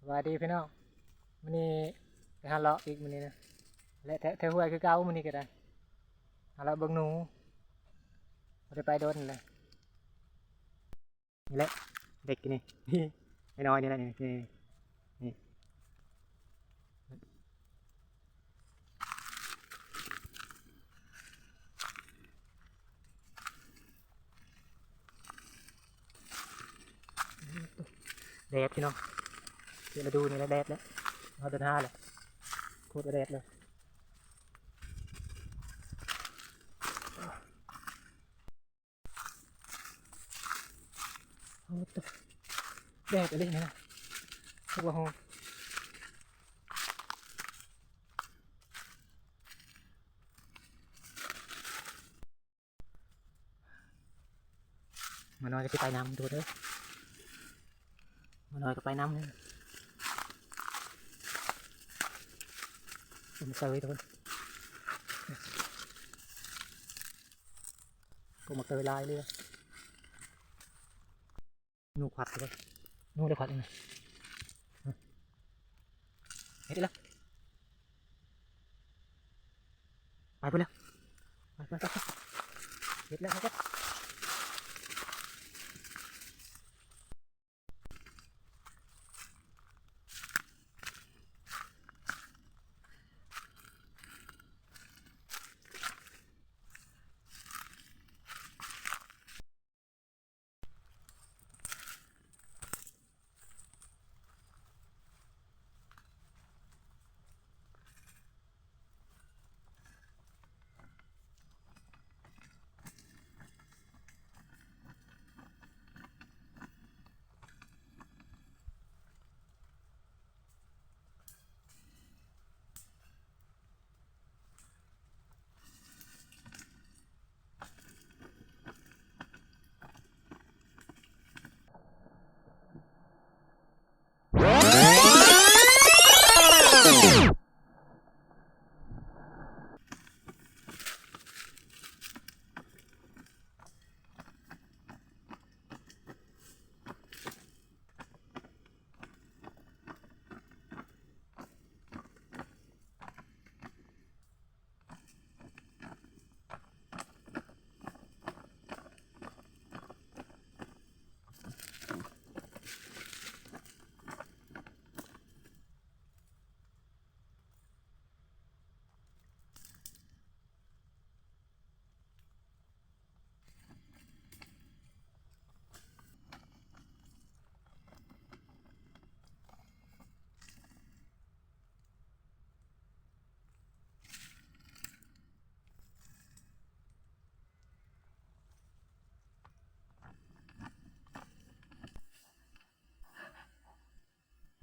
วัสดีพี่น้องมื้อนี้ไปหาเลาะอีกมื้อนี้นะและแถวห้วยคือเก่ามื้อนี้ก็ได้หาเลาะเบิ่งหนูบ่ได้ไปโดนเลยนี่แหละเด็กนี่น้อยๆนี่แหละนี่แดดพี่น้องเดี๋ยวมาดูนี่แหละแดดแล้วเอาเดินหาเลยโคตรแดดเลยโอ้ตแดดอะไรนี่นะทุกว่าโหมาน้อยก็สิไปน้ำดูเด้อมาน้อยก็ไปน้ำผมเซยทุกคนก็มาเตยลายเลยนูขวัดทุกคนนูได้ขวัดยังไงเฮ็ดแล้วไปพุ่นแล้วไปเฮ็ดแล้วครับ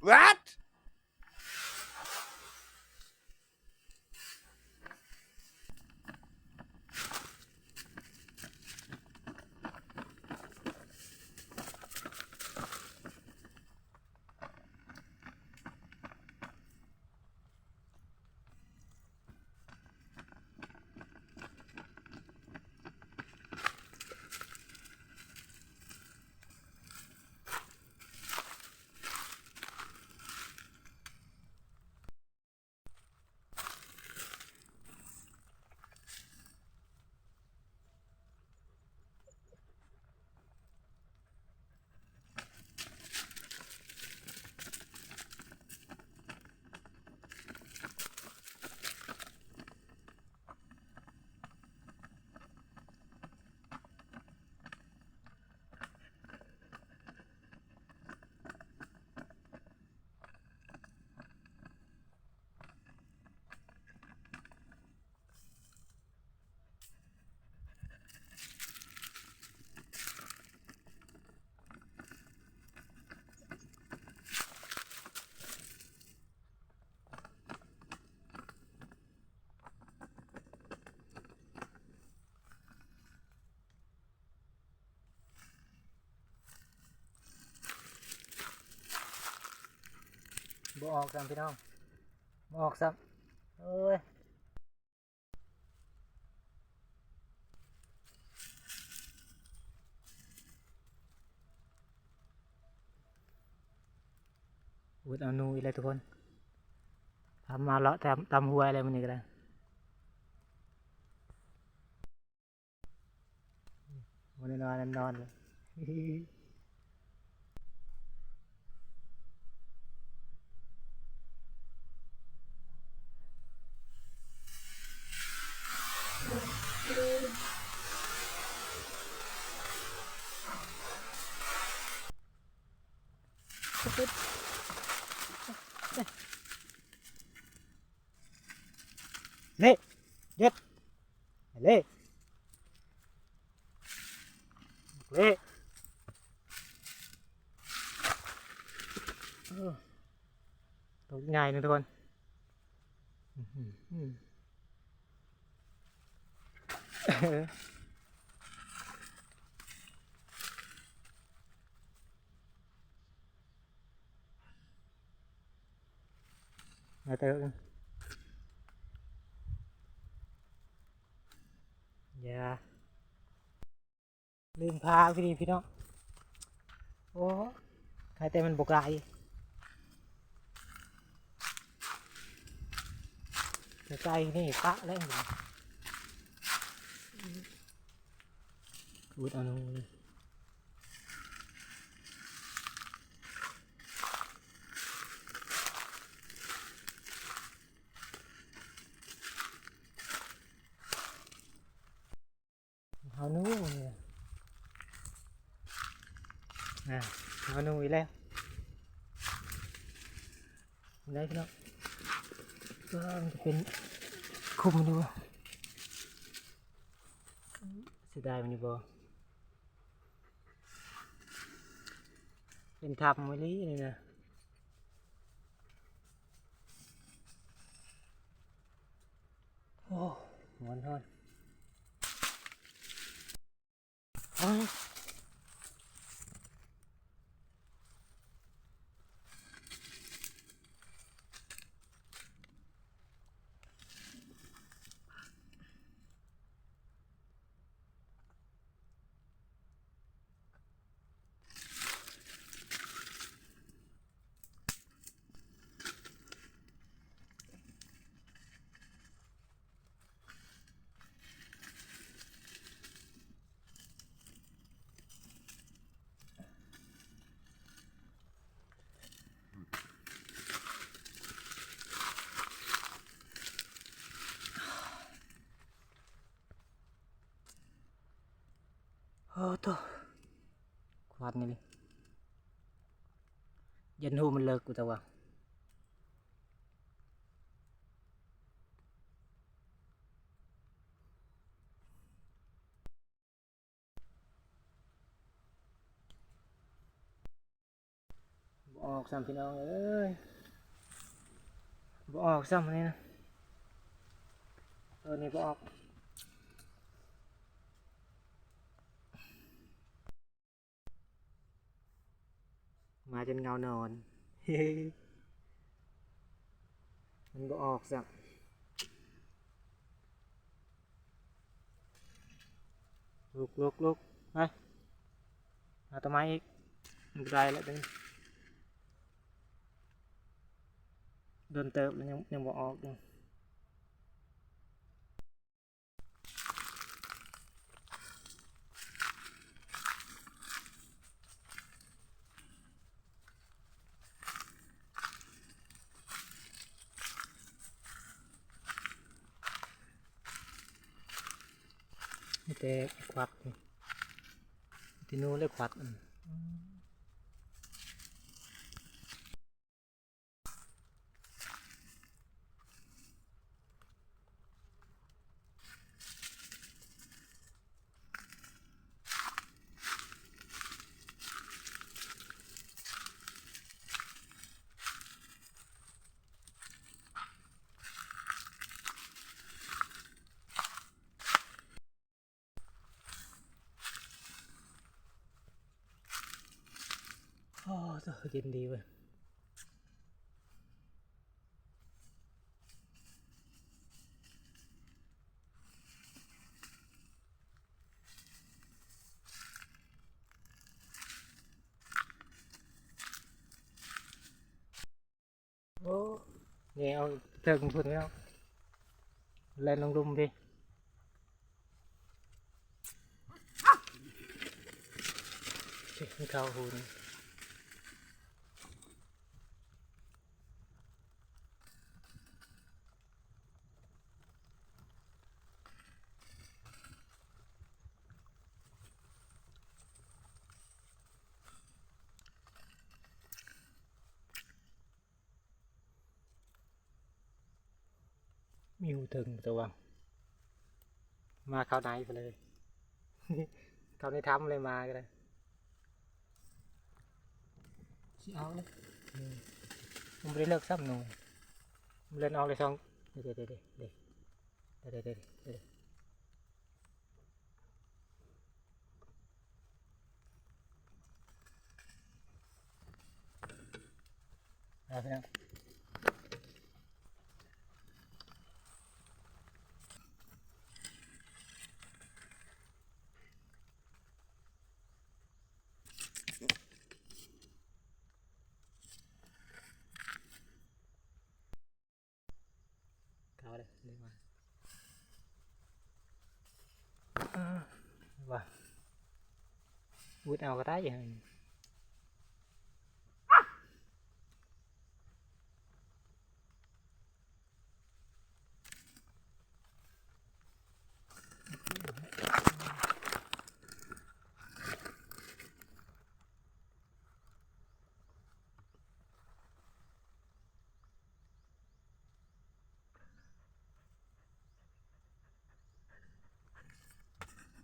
What?บ่ออกซ้ำพี่น้องบ่ออกซ้ำเอ้ย ดเอาหนูอีกเลยทุกคนทำมาเลาะตำหัวอะไรมันนี่ก็ได้วันนี้นอนเลย เล่เย็ดเล่เล่ตัวง่ายนะทุกคนมาเติมอย่าลืมพาพี่น้องโอ้ใครแต่มันบกไกลไกลนี่ปะแล้วพูดเอาหนูเลยเอาหนูเนี่ยเอาหนูอีกแล้วได้พี่น้องก็จะเป็นคุมดูเสียดายมันอยู่บ่เป็นทับไว้ลี่เลยนะโอ้หมอนทอดโอ้ตัวควันนี่เลยยันหูมันเลิกกูแต่ว่าบออกซ้ำพี่น้องเอ้ยบออกซ้ำนี่นะตัวนี้บออกมาจนเงานอน มันบออกซ้ำลุกไปเอาต้นไม้อีกมันได้แล้วดึงโดนเติบแล้วยังบออกอยู่แต่ควักที่นู้นเลยควักโอ้ตัวเย็นดีเว้ย นี่เอาเถิงพุ่นแล้วเล่นลงรุมพี่เข้าหูนี่มีหูถึงตัวมาเข้าในไปเลย เข้าในถ้ำเลยมาก็ได้สิเอาเลยมันไม่ได้เลิกซ้ำหนูมันเล่นเอาเลยสองเดี๋ยวพี่น้องเข้าเลยเรียกมาว่าวุดเอาก็ได้อย่างนี้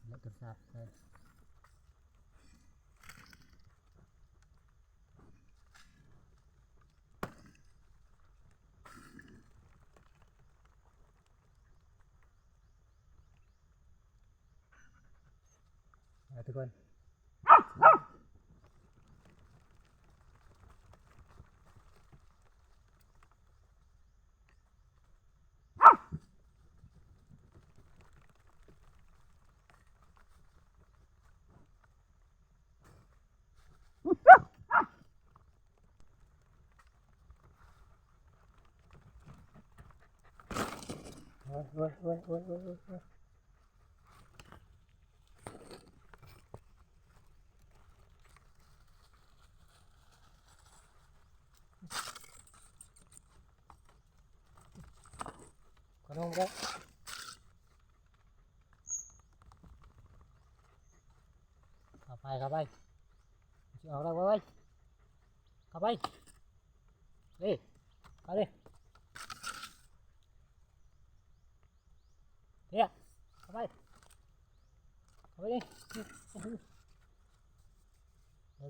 แล้วก็ซับเลยทุกคนโอ้ยขนมก็เข้าไปจะเอาแล้วเว้ยเข้าไปดิเข้าดิเนี่ยเข้าไปดิ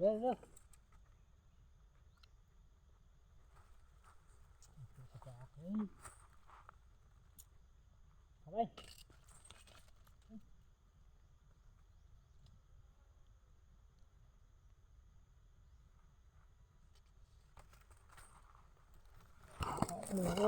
เร็วเข้าไปโอ้โห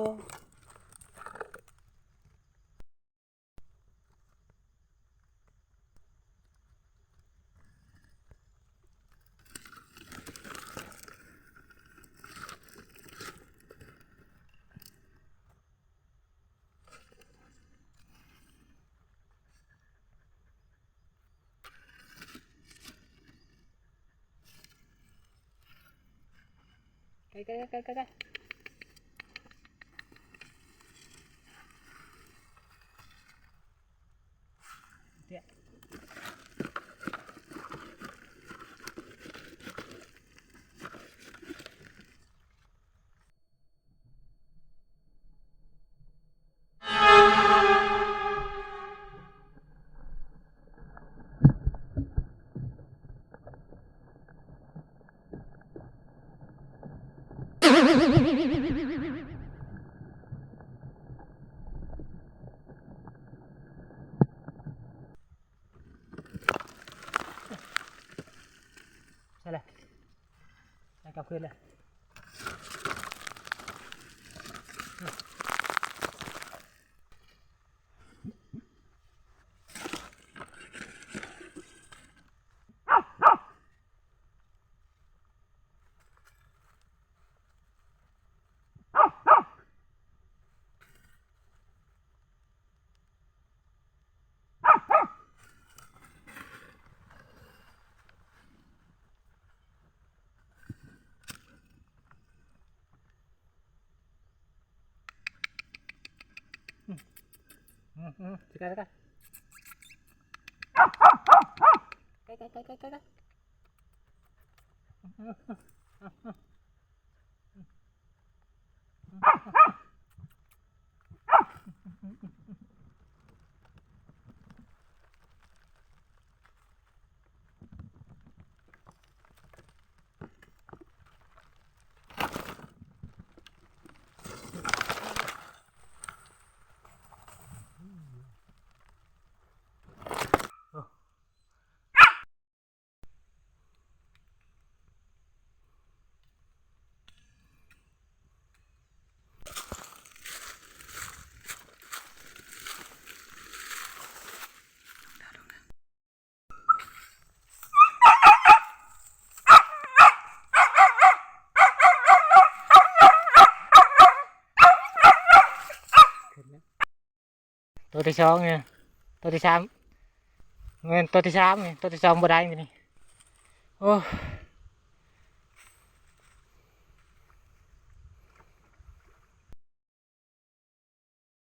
ใกล้เนี่ยใช่เลยใช่กลับคืนเลย สิกันกันไกลตัวที่สองเนี่ยตัวที่สามเงินตัวที่สามนี่ตัวที่สองบ่ได้มื้อนี้โอ้